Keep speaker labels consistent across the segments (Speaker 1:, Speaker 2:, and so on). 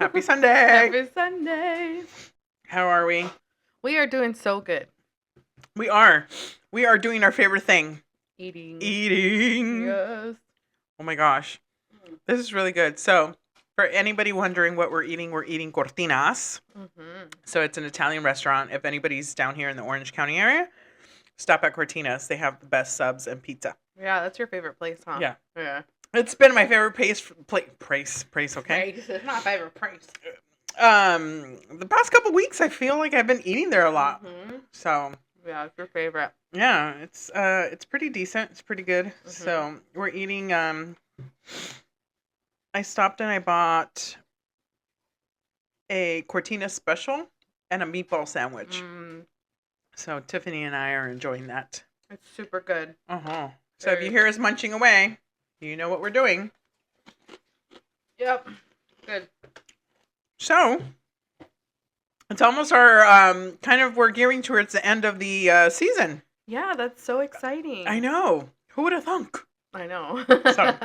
Speaker 1: Happy Sunday.
Speaker 2: Happy Sunday.
Speaker 1: How are we?
Speaker 2: We are doing so good.
Speaker 1: We are. We are doing our favorite thing.
Speaker 2: Eating.
Speaker 1: Yes. Oh my gosh. This is really good. So, for anybody wondering what we're eating Cortinas.
Speaker 2: Mm-hmm.
Speaker 1: So, it's an Italian restaurant. If anybody's down here in the Orange County area, stop at Cortinas. They have the best subs and pizza.
Speaker 2: Yeah, that's your favorite place, huh?
Speaker 1: Yeah.
Speaker 2: Yeah.
Speaker 1: It's been my favorite place, okay?
Speaker 2: Praise. It's my favorite place.
Speaker 1: The past couple weeks, I feel like I've been eating there a lot.
Speaker 2: Mm-hmm.
Speaker 1: So,
Speaker 2: yeah, it's your favorite.
Speaker 1: yeah, it's pretty decent. It's pretty good.
Speaker 2: Mm-hmm.
Speaker 1: So, we're eating, I stopped and I bought a Cortina special and a meatball sandwich. So, Tiffany and I are enjoying that.
Speaker 2: It's super good.
Speaker 1: Uh-huh. So, if you hear us munching away, you know what we're doing.
Speaker 2: Yep. Good.
Speaker 1: So, it's almost our, we're gearing towards the end of the season.
Speaker 2: Yeah, that's so exciting.
Speaker 1: I know. Who would have thunk?
Speaker 2: I know.
Speaker 1: So.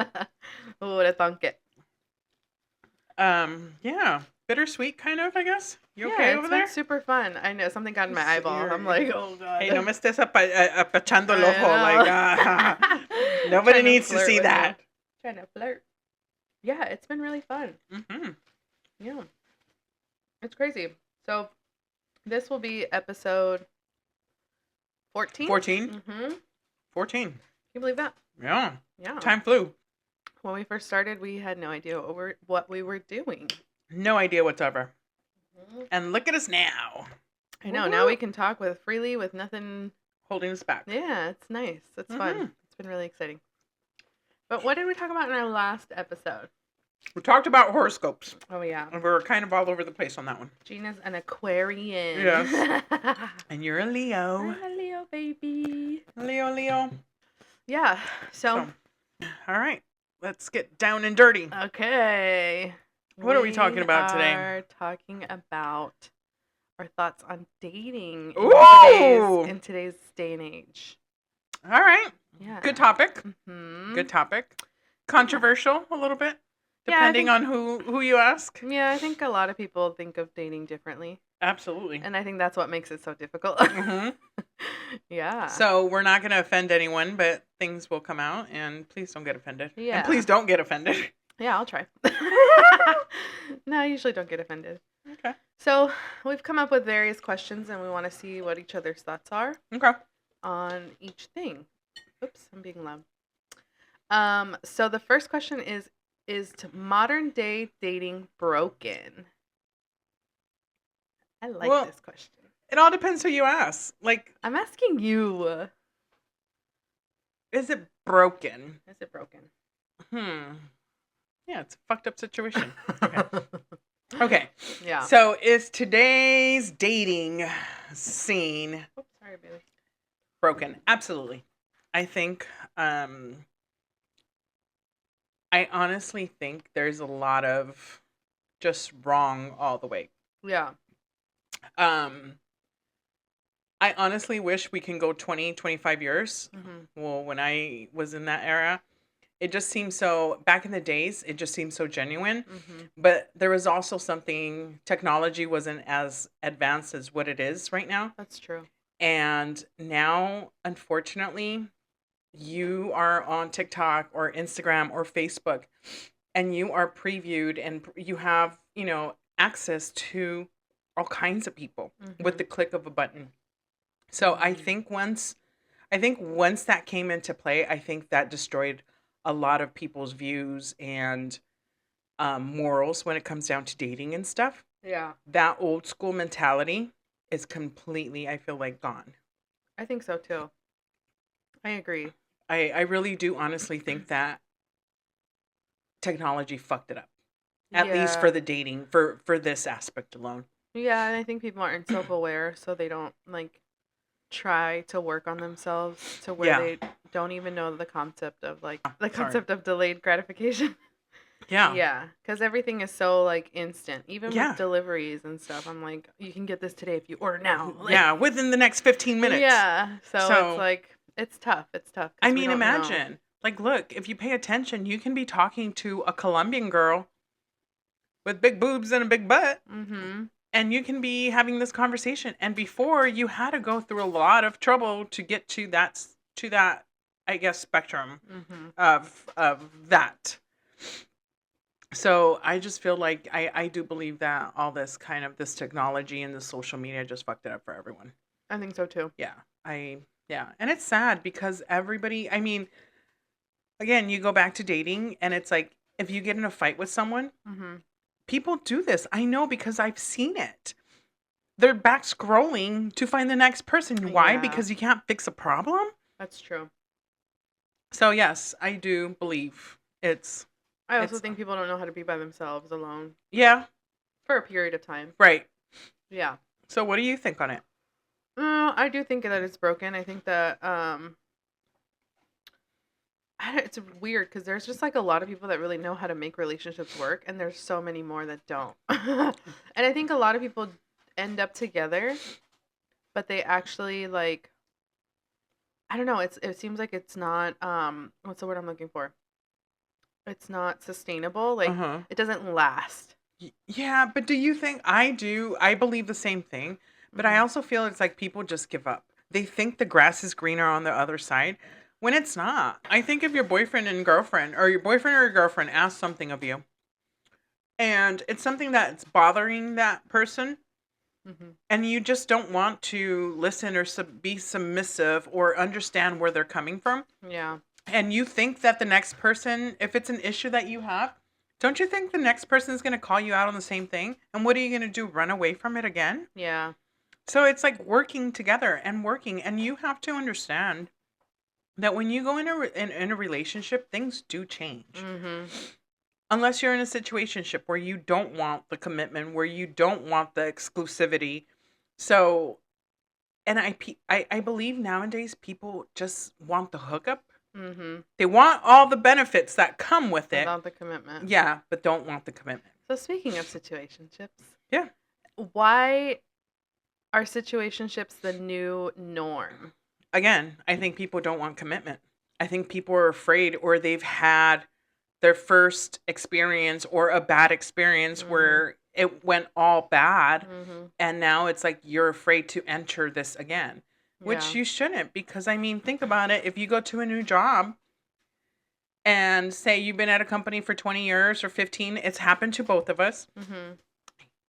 Speaker 2: Who would have thunk it?
Speaker 1: Yeah. Bittersweet, kind of, I guess. You okay over there?
Speaker 2: It's super fun. I know. Something got in my eyeball. I'm like, oh, God.
Speaker 1: Hey, no me estés apachando el ojo. Like, nobody needs to see that.
Speaker 2: Trying to flirt. Yeah, it's been really fun.
Speaker 1: Mm-hmm.
Speaker 2: Yeah. It's crazy. So, this will be episode 14.
Speaker 1: 14?
Speaker 2: Mm-hmm.
Speaker 1: 14.
Speaker 2: Can you believe that?
Speaker 1: Yeah.
Speaker 2: Yeah.
Speaker 1: Time flew.
Speaker 2: When we first started, we had no idea what we were doing.
Speaker 1: No idea whatsoever.
Speaker 2: Mm-hmm.
Speaker 1: And look at us now.
Speaker 2: I know.
Speaker 1: Woo-hoo.
Speaker 2: Now we can talk freely with nothing
Speaker 1: holding us back.
Speaker 2: Yeah, it's nice. It's fun. It's been really exciting. But what did we talk about in our last episode?
Speaker 1: We talked about horoscopes.
Speaker 2: Oh, yeah.
Speaker 1: And we were kind of all over the place on that one.
Speaker 2: Gina's an Aquarian.
Speaker 1: Yes. And you're a Leo.
Speaker 2: I'm a Leo, baby.
Speaker 1: Leo.
Speaker 2: Yeah. So,
Speaker 1: all right. Let's get down and dirty.
Speaker 2: Okay.
Speaker 1: What are we talking about today?
Speaker 2: We are talking about our thoughts on dating in today's day and age.
Speaker 1: All right.
Speaker 2: Yeah.
Speaker 1: Good topic.
Speaker 2: Mm-hmm.
Speaker 1: Good topic. Controversial a little bit, depending on who you ask.
Speaker 2: Yeah, I think a lot of people think of dating differently.
Speaker 1: Absolutely.
Speaker 2: And I think that's what makes it so difficult.
Speaker 1: Mm-hmm.
Speaker 2: Yeah.
Speaker 1: So we're not going to offend anyone, but things will come out, and please don't get offended.
Speaker 2: Yeah.
Speaker 1: And please don't get offended.
Speaker 2: Yeah, I'll try. No, I usually don't get offended.
Speaker 1: Okay.
Speaker 2: So we've come up with various questions, and we want to see what each other's thoughts are.
Speaker 1: Okay.
Speaker 2: On each thing. Oops, I'm being loud. So the first question is modern day dating broken? I like this question.
Speaker 1: It all depends who you ask. Like,
Speaker 2: I'm asking you.
Speaker 1: Is it broken?
Speaker 2: Is it broken?
Speaker 1: Yeah, it's a fucked up situation. Okay.
Speaker 2: Yeah.
Speaker 1: So is today's dating scene broken? Absolutely. I think, I honestly think there's a lot of just wrong all the way.
Speaker 2: Yeah.
Speaker 1: I honestly wish we can go 20, 25 years.
Speaker 2: Mm-hmm.
Speaker 1: Well, when I was in that era, it just seemed so, back in the days, it just seemed so genuine.
Speaker 2: Mm-hmm.
Speaker 1: But there was also something, technology wasn't as advanced as what it is right now.
Speaker 2: That's true.
Speaker 1: And now, unfortunately, you are on TikTok or Instagram or Facebook, and you are previewed, and you have, access to all kinds of people with the click of a button. So I think once that came into play, I think that destroyed a lot of people's views and morals when it comes down to dating and stuff.
Speaker 2: Yeah.
Speaker 1: That old school mentality is completely, I feel like, gone.
Speaker 2: I think so too. I agree.
Speaker 1: I really do honestly think that technology fucked it up. At least for the dating, for this aspect alone.
Speaker 2: Yeah, and I think people aren't self-aware, so they don't, try to work on themselves to where they don't even know the concept of, of delayed gratification.
Speaker 1: Yeah.
Speaker 2: Yeah, because everything is so, instant. Even with deliveries and stuff, I'm like, you can get this today if you order now.
Speaker 1: Within the next 15 minutes.
Speaker 2: Yeah, so it's it's tough. It's tough.
Speaker 1: I mean, imagine. Look, if you pay attention, you can be talking to a Colombian girl with big boobs and a big butt.
Speaker 2: Mm-hmm.
Speaker 1: And you can be having this conversation. And before, you had to go through a lot of trouble to get to that, I guess, spectrum
Speaker 2: Mm-hmm.
Speaker 1: of that. So I just feel like I do believe that all this kind of this technology and the social media just fucked it up for everyone.
Speaker 2: I think so too.
Speaker 1: Yeah. Yeah. And it's sad because everybody, I mean, again, you go back to dating and it's like if you get in a fight with someone,
Speaker 2: Mm-hmm.
Speaker 1: people do this. I know because I've seen it. They're back scrolling to find the next person. Why?
Speaker 2: Yeah,
Speaker 1: Because you can't fix a problem?
Speaker 2: that's true.
Speaker 1: So yes, I do believe
Speaker 2: I also
Speaker 1: it's
Speaker 2: think people don't know how to be by themselves alone
Speaker 1: yeah,
Speaker 2: for a period of time.
Speaker 1: right.
Speaker 2: Yeah.
Speaker 1: So what do you think on it?
Speaker 2: I do think that it's broken. I think that it's weird because there's just like a lot of people that really know how to make relationships work, and there's so many more that don't. And I think a lot of people end up together, but they actually like I don't know. It seems like it's not what's the word I'm looking for? It's not sustainable. Like
Speaker 1: Uh-huh.
Speaker 2: it doesn't last.
Speaker 1: Yeah, but do you think I believe the same thing, but I
Speaker 2: Hmm.
Speaker 1: also feel it's like people just give up. They think the grass is greener on the other side when it's not. I think if your boyfriend and girlfriend or your boyfriend or your girlfriend asks something of you and it's something that's bothering that person
Speaker 2: Hmm.
Speaker 1: and you just don't want to listen or be submissive or understand where they're coming from
Speaker 2: Yeah.
Speaker 1: and you think that the next person, if it's an issue that you have, don't you think the next person is going to call you out on the same thing? And what are you going to do? Run away from it again?
Speaker 2: Yeah.
Speaker 1: So it's like working together and working. And you have to understand that when you go in a relationship, things do change.
Speaker 2: Hmm.
Speaker 1: Unless you're in a situationship where you don't want the commitment, where you don't want the exclusivity. So, and I believe nowadays people just want the hookup.
Speaker 2: Hmm.
Speaker 1: They want all the benefits that come with it.
Speaker 2: Without the commitment.
Speaker 1: Yeah, but don't want the commitment.
Speaker 2: So speaking of situationships,
Speaker 1: Yeah.
Speaker 2: why are situationships the new norm?
Speaker 1: Again, I think people don't want commitment. I think people are afraid or they've had their first experience or a bad experience
Speaker 2: Hmm.
Speaker 1: where it went all bad
Speaker 2: Hmm.
Speaker 1: and now it's like you're afraid to enter this again, which
Speaker 2: Yeah.
Speaker 1: you shouldn't because I mean, think about it. If you go to a new job and say you've been at a company for 20 years or 15, it's happened to both of us.
Speaker 2: Hmm.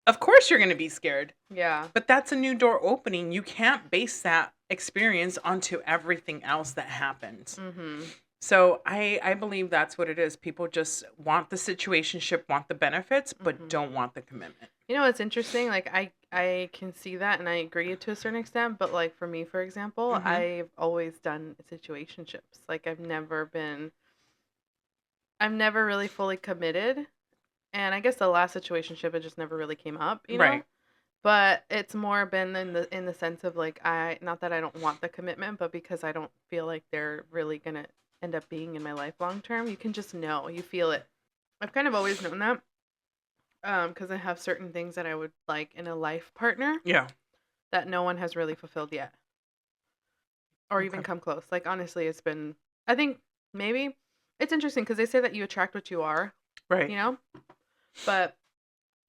Speaker 1: Of course you're going to be scared.
Speaker 2: Yeah.
Speaker 1: But that's a new door opening. You can't base that experience onto everything else that happens.
Speaker 2: Hmm.
Speaker 1: So I believe that's what it is. People just want the situationship, want the benefits, but
Speaker 2: Hmm.
Speaker 1: don't want the commitment.
Speaker 2: You know, it's interesting. Like I can see that, and I agree to a certain extent. But like for me, for example,
Speaker 1: Mm-hmm.
Speaker 2: I've always done situationships. Like I've never really fully committed. And I guess the last situationship, it just never really came up, you know?
Speaker 1: Right.
Speaker 2: But it's more been in the sense of like I not that I don't want the commitment, but because I don't feel like they're really gonna end up being in my life long term. You can just know, you feel it. I've kind of always known that, because I have certain things that I would like in a life partner
Speaker 1: Yeah.
Speaker 2: that no one has really fulfilled yet, or even
Speaker 1: Okay.
Speaker 2: come close. Like honestly, it's been I think maybe it's interesting because they say that you attract what you are,
Speaker 1: Right.
Speaker 2: you know, but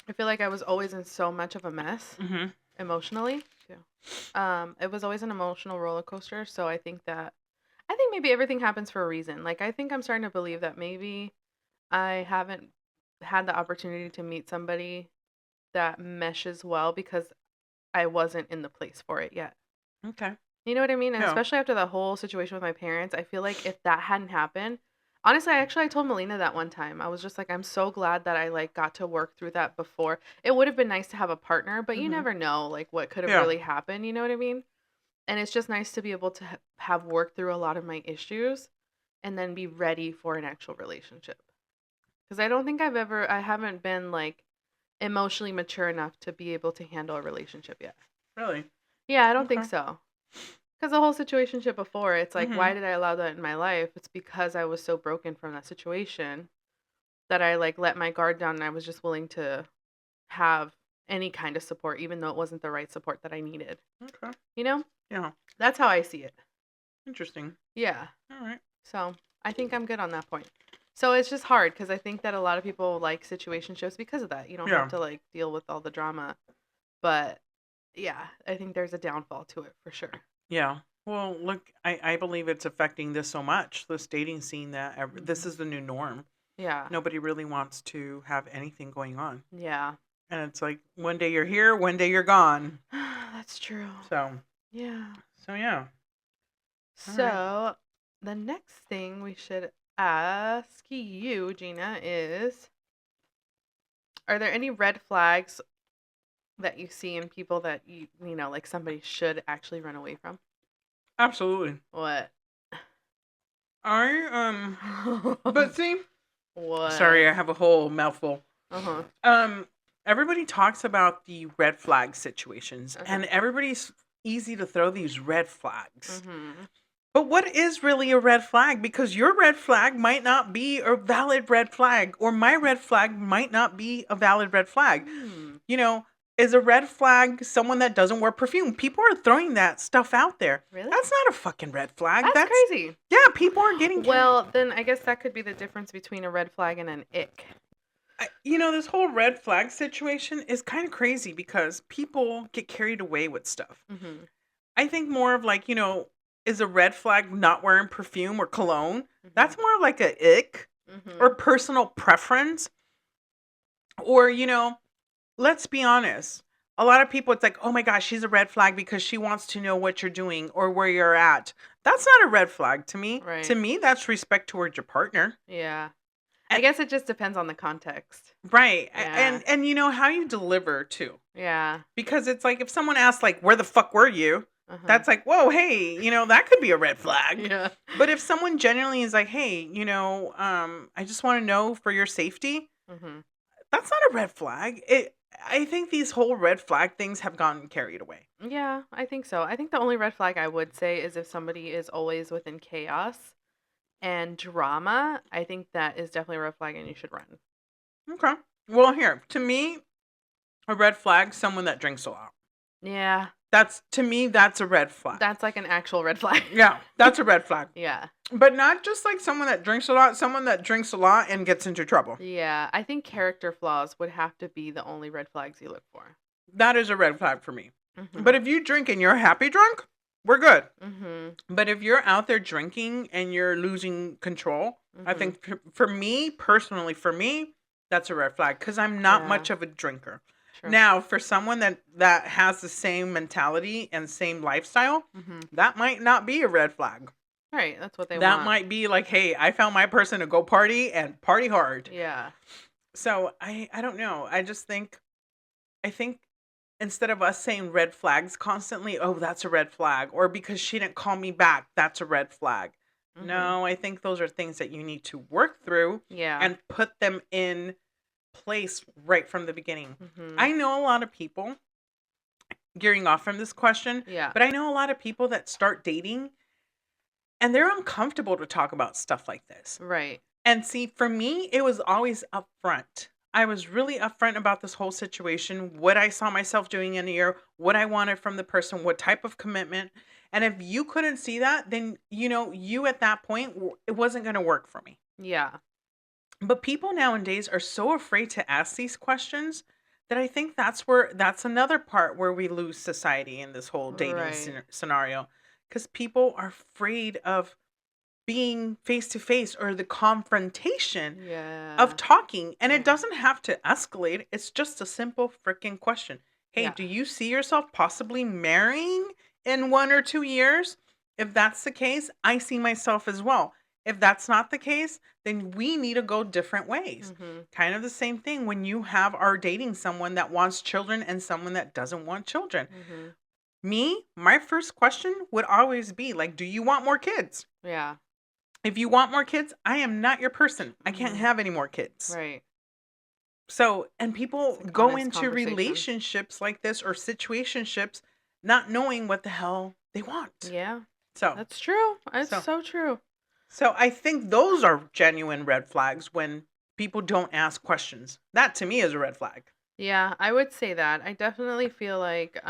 Speaker 2: I feel like I was always in so much of a mess
Speaker 1: Mm-hmm.
Speaker 2: emotionally. Yeah. It was always an emotional roller coaster. So I think maybe everything happens for a reason. Like I think I'm starting to believe that maybe I haven't had the opportunity to meet somebody that meshes well because I wasn't in the place for it yet.
Speaker 1: Okay.
Speaker 2: You know what I mean? And
Speaker 1: Yeah.
Speaker 2: especially after the whole situation with my parents, I feel like if that hadn't happened, honestly, I told Melina that one time. I was just like, I'm so glad that I like got to work through that before. It would have been nice to have a partner, but you
Speaker 1: Mm-hmm.
Speaker 2: never know like what could have
Speaker 1: Yeah.
Speaker 2: really happened. You know what I mean? And it's just nice to be able to have worked through a lot of my issues and then be ready for an actual relationship. Because I don't think I haven't been like emotionally mature enough to be able to handle a relationship yet.
Speaker 1: Really.
Speaker 2: Yeah, I don't think
Speaker 1: Okay.
Speaker 2: so. Because the whole situationship before, it's like,
Speaker 1: Mm-hmm.
Speaker 2: why did I allow that in my life? It's because I was so broken from that situation that I like let my guard down and I was just willing to have any kind of support, even though it wasn't the right support that I needed.
Speaker 1: Okay.
Speaker 2: You know?
Speaker 1: Yeah.
Speaker 2: That's how I see it.
Speaker 1: Interesting.
Speaker 2: Yeah.
Speaker 1: All right.
Speaker 2: So I think I'm good on that point. So it's just hard because I think that a lot of people like situationships because of that. You don't have
Speaker 1: Yeah.
Speaker 2: to like deal with all the drama. But yeah, I think there's a downfall to it for sure.
Speaker 1: Yeah. Well, look, I believe it's affecting this so much, this dating scene, that this
Speaker 2: Mhm.
Speaker 1: is the new norm.
Speaker 2: Yeah.
Speaker 1: Nobody really wants to have anything going on.
Speaker 2: Yeah.
Speaker 1: And it's like one day you're here, one day you're gone.
Speaker 2: That's true.
Speaker 1: So,
Speaker 2: Yeah.
Speaker 1: so yeah. All right.
Speaker 2: So the next thing we should ask you, Gina, is are there any red flags that you see in people that you know, like somebody should actually run away from?
Speaker 1: Absolutely.
Speaker 2: What?
Speaker 1: But see, sorry,
Speaker 2: What?
Speaker 1: I have a whole mouthful.
Speaker 2: Uh-huh.
Speaker 1: Um, Everybody talks about the red flag situations,
Speaker 2: Uh-huh.
Speaker 1: and everybody's easy to throw these red flags.
Speaker 2: Mhm.
Speaker 1: But what is really a red flag? Because your red flag might not be a valid red flag, or my red flag might not be a valid red flag.
Speaker 2: Hmm.
Speaker 1: You know, is a red flag someone that doesn't wear perfume? People are throwing that stuff out there.
Speaker 2: Really?
Speaker 1: That's not a fucking red flag.
Speaker 2: That's crazy.
Speaker 1: Yeah, people are getting carried.
Speaker 2: Well, then I guess that could be the difference between a red flag and an ick.
Speaker 1: This whole red flag situation is kind of crazy because people get carried away with stuff.
Speaker 2: Mhm.
Speaker 1: I think more of like, is a red flag not wearing perfume or cologne? That's
Speaker 2: Mhm.
Speaker 1: more like a ick or
Speaker 2: Mhm.
Speaker 1: personal preference. Or, let's be honest. A lot of people, it's like, oh my gosh, she's a red flag because she wants to know what you're doing or where you're at. That's not a red flag to me. To
Speaker 2: Right.
Speaker 1: me, that's respect towards your partner.
Speaker 2: Yeah. I
Speaker 1: And,
Speaker 2: guess it just depends on the context.
Speaker 1: right.
Speaker 2: Yeah.
Speaker 1: And how you deliver too.
Speaker 2: Yeah.
Speaker 1: Because it's like if someone asks like, where the fuck were you?
Speaker 2: Uh-huh.
Speaker 1: That's like, whoa, hey, that could be a red flag.
Speaker 2: Yeah.
Speaker 1: But if someone genuinely is like, hey, I just want to know for your safety,
Speaker 2: Mhm.
Speaker 1: that's not a red flag. I think these whole red flag things have gotten carried away.
Speaker 2: Yeah, I think so. I think the only red flag I would say is if somebody is always within chaos and drama. I think that is definitely a red flag and you should run.
Speaker 1: Okay. Well, here, to me, a red flag, someone that drinks a lot.
Speaker 2: Yeah.
Speaker 1: To me, that's a red flag.
Speaker 2: That's like an actual red flag.
Speaker 1: Yeah, that's a red flag.
Speaker 2: Yeah.
Speaker 1: But not just like someone that drinks a lot, someone that drinks a lot and gets into trouble.
Speaker 2: Yeah. I think character flaws would have to be the only red flags you look for.
Speaker 1: That is a red flag for me.
Speaker 2: Mhm.
Speaker 1: But if you drink and you're happy drunk, we're good.
Speaker 2: Mhm.
Speaker 1: But if you're out there drinking and you're losing control, I
Speaker 2: Mhm.
Speaker 1: think for me, personally, that's a red flag because I'm not
Speaker 2: Yeah.
Speaker 1: much of a drinker.
Speaker 2: True.
Speaker 1: Now, for someone that has the same mentality and same lifestyle,
Speaker 2: Mhm.
Speaker 1: that might not be a red flag.
Speaker 2: Right. That's what they
Speaker 1: That
Speaker 2: want.
Speaker 1: might be like, hey, I found my person to go party and party hard.
Speaker 2: Yeah.
Speaker 1: So I don't know. I think instead of us saying red flags constantly, oh, that's a red flag, or because she didn't call me back, that's a red flag.
Speaker 2: Mhm.
Speaker 1: No, I think those are things that you need to work through
Speaker 2: Yeah.
Speaker 1: and put them in place right from the beginning.
Speaker 2: Mhm.
Speaker 1: I know a lot of people, gearing off from this question,
Speaker 2: Yeah.
Speaker 1: but I know a lot of people that start dating and they're uncomfortable to talk about stuff like this.
Speaker 2: Right.
Speaker 1: And see, for me, it was always upfront. I was really upfront about this whole situation, what I saw myself doing in a year, what I wanted from the person, what type of commitment. And if you couldn't see that, then, you at that point, it wasn't going to work for me.
Speaker 2: Yeah.
Speaker 1: But people nowadays are so afraid to ask these questions that I think that's another part where we lose society in this whole dating
Speaker 2: Right.
Speaker 1: scenario. Because people are afraid of being face to face or the confrontation
Speaker 2: Yeah.
Speaker 1: of talking. And
Speaker 2: Yeah.
Speaker 1: it doesn't have to escalate. It's just a simple freaking question. Hey,
Speaker 2: Yeah.
Speaker 1: do you see yourself possibly marrying in 1 or 2 years? If that's the case, I see myself as well. If that's not the case, then we need to go different ways.
Speaker 2: Mhm.
Speaker 1: Kind of the same thing when you are dating someone that wants children and someone that doesn't want children.
Speaker 2: Mhm.
Speaker 1: My first question would always be like, do you want more kids?
Speaker 2: Yeah.
Speaker 1: If you want more kids, I am not your person. I can't
Speaker 2: Mhm.
Speaker 1: have any more kids.
Speaker 2: Right.
Speaker 1: So, and people
Speaker 2: It's like
Speaker 1: go
Speaker 2: honest
Speaker 1: into
Speaker 2: conversation.
Speaker 1: relationships like this or situationships not knowing what the hell they want.
Speaker 2: Yeah.
Speaker 1: So,
Speaker 2: That's true. It's
Speaker 1: so,
Speaker 2: so true.
Speaker 1: so I think those are genuine red flags when people don't ask questions. That to me is a red flag.
Speaker 2: Yeah, I would say that. I definitely feel like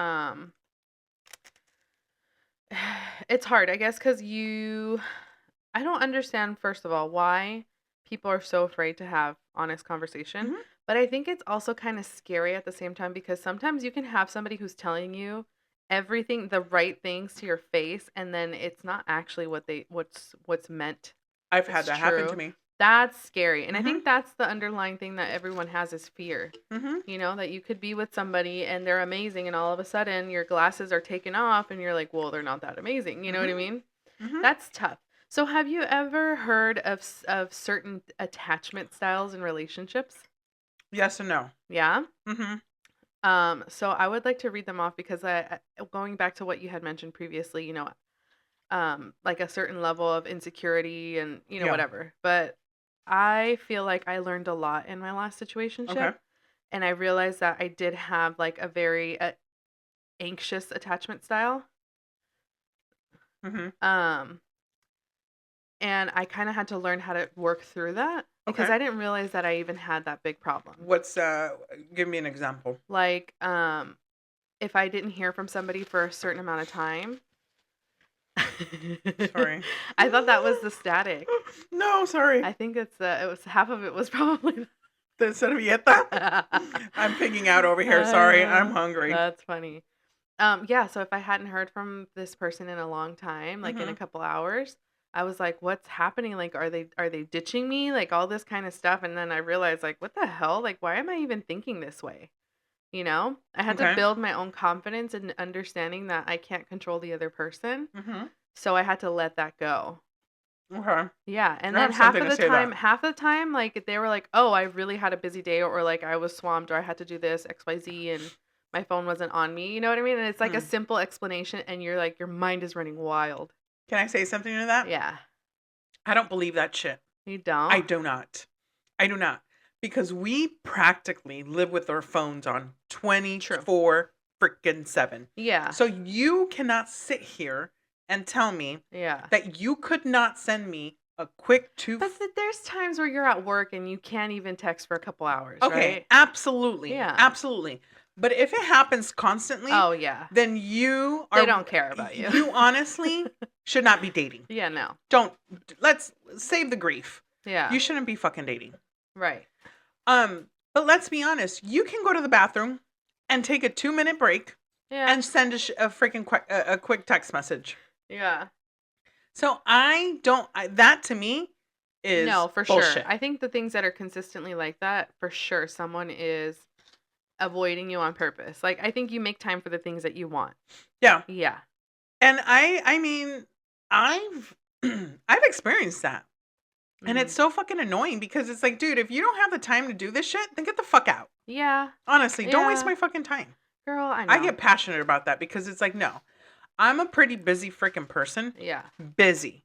Speaker 2: it's hard, I guess, cuz I don't understand first of all why people are so afraid to have honest conversation.
Speaker 1: Mhm.
Speaker 2: But I think it's also kind of scary at the same time because sometimes you can have somebody who's telling you everything, the right things to your face, and then it's not actually what's meant.
Speaker 1: I've had
Speaker 2: It's
Speaker 1: that happen to
Speaker 2: true.
Speaker 1: me.
Speaker 2: That's scary. And I
Speaker 1: Mhm.
Speaker 2: think that's the underlying thing that everyone has is fear.
Speaker 1: Mhm.
Speaker 2: You know, that you could be with somebody and they're amazing and all of a sudden your glasses are taken off and you're like, "Well, they're not that amazing." You know what I
Speaker 1: Mhm.
Speaker 2: mean?
Speaker 1: Mhm.
Speaker 2: That's tough. So have you ever heard of of certain attachment styles in relationships?
Speaker 1: Yes and no.
Speaker 2: Yeah?
Speaker 1: Mhm.
Speaker 2: So I would like to read them off because going back to what you had mentioned previously, like a certain level of insecurity and,
Speaker 1: Yeah.
Speaker 2: whatever. But I feel like I learned a lot in my last situationship,
Speaker 1: Okay.
Speaker 2: and I realized that I did have like a very anxious attachment style.
Speaker 1: Mhm.
Speaker 2: Um, and I kind of had to learn how to work through that because
Speaker 1: Okay.
Speaker 2: I didn't realize that I even had that big problem.
Speaker 1: What's give me an example.
Speaker 2: Like, if I didn't hear from somebody for a certain amount of time,
Speaker 1: Sorry.
Speaker 2: I thought that was the static.
Speaker 1: No, sorry.
Speaker 2: I think it was half of it was probably
Speaker 1: The servilleta. I'm picking out over here. Sorry, I'm hungry.
Speaker 2: That's funny. Yeah, so if I hadn't heard from this person in a long time, like in a
Speaker 1: Mhm.
Speaker 2: couple hours, I was like, "What's happening? Like, are they ditching me? Like all this kind of stuff." And then I realized, like, what the hell? Like, why am I even thinking this way? I had to
Speaker 1: Okay.
Speaker 2: build my own confidence and understanding that I can't control the other person.
Speaker 1: Mhm.
Speaker 2: So I had to let that go.
Speaker 1: Okay.
Speaker 2: Yeah, and
Speaker 1: I
Speaker 2: then
Speaker 1: have something to say that.
Speaker 2: half of the time, like they were like, "Oh, I really had a busy day," or like I was swamped, or I had to do this XYZ, and my phone wasn't on me. You know what I mean? And it's like a
Speaker 1: Hmm.
Speaker 2: simple explanation, and you're like, your mind is running wild.
Speaker 1: Can I say something to that?
Speaker 2: Yeah,
Speaker 1: I don't believe that shit.
Speaker 2: you
Speaker 1: I
Speaker 2: don't.
Speaker 1: do not. I do not. Because we practically live with our phones on
Speaker 2: True.
Speaker 1: 24 freaking 7.
Speaker 2: Yeah,
Speaker 1: So you cannot sit here and tell me
Speaker 2: yeah.
Speaker 1: that you could not send me a quick
Speaker 2: But there's times where you're at work and you can't even text for a couple hours,
Speaker 1: Okay,
Speaker 2: right?
Speaker 1: absolutely.
Speaker 2: Yeah.
Speaker 1: Absolutely. But if it happens constantly,
Speaker 2: Oh yeah.
Speaker 1: then you
Speaker 2: They
Speaker 1: are
Speaker 2: don't care about you.
Speaker 1: you honestly should not be dating.
Speaker 2: Yeah. No.
Speaker 1: Don't let's save the grief.
Speaker 2: Yeah.
Speaker 1: You shouldn't be fucking dating.
Speaker 2: Right.
Speaker 1: But let's be honest. You can go to the bathroom and take a 2-minute break
Speaker 2: Yeah.
Speaker 1: and send a freaking a quick text message.
Speaker 2: Yeah.
Speaker 1: So I don't. That to me is
Speaker 2: No, for sure.
Speaker 1: bullshit.
Speaker 2: I think the things that are consistently like that, for sure, someone is avoiding you on purpose. Like, I think you make time for the things that you want.
Speaker 1: Yeah,
Speaker 2: Yeah.
Speaker 1: and I mean, I've I've experienced that, and it's
Speaker 2: Hmm.
Speaker 1: so fucking annoying because it's like, dude, if you don't have the time to do this shit, then get the fuck out.
Speaker 2: Yeah.
Speaker 1: Honestly, don't waste
Speaker 2: Yeah.
Speaker 1: my fucking time.
Speaker 2: Girl, I
Speaker 1: I
Speaker 2: know.
Speaker 1: get passionate about that because it's like, no, I'm a pretty busy freaking person.
Speaker 2: Yeah.
Speaker 1: Busy.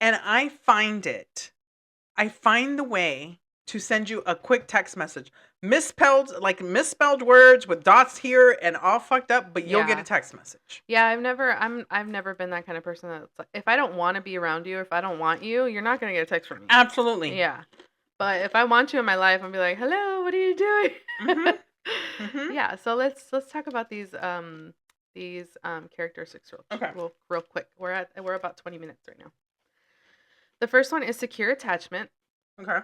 Speaker 1: And I find the way to send you a quick text message. Misspelled words with dots here and all fucked up, but you'll get a
Speaker 2: Yeah.
Speaker 1: text message.
Speaker 2: Yeah, I've never been that kind of person that's like, if I don't want to be around you, if I don't want you, you're not gonna get a text from me.
Speaker 1: Absolutely.
Speaker 2: Yeah. But if I want you in my life, I'll be like, "Hello, what are you doing?"
Speaker 1: Mhm. Mhm.
Speaker 2: Yeah, so let's talk about these characteristics
Speaker 1: Okay.
Speaker 2: real quick. We're about 20 minutes right now. The first one is secure attachment.
Speaker 1: Okay.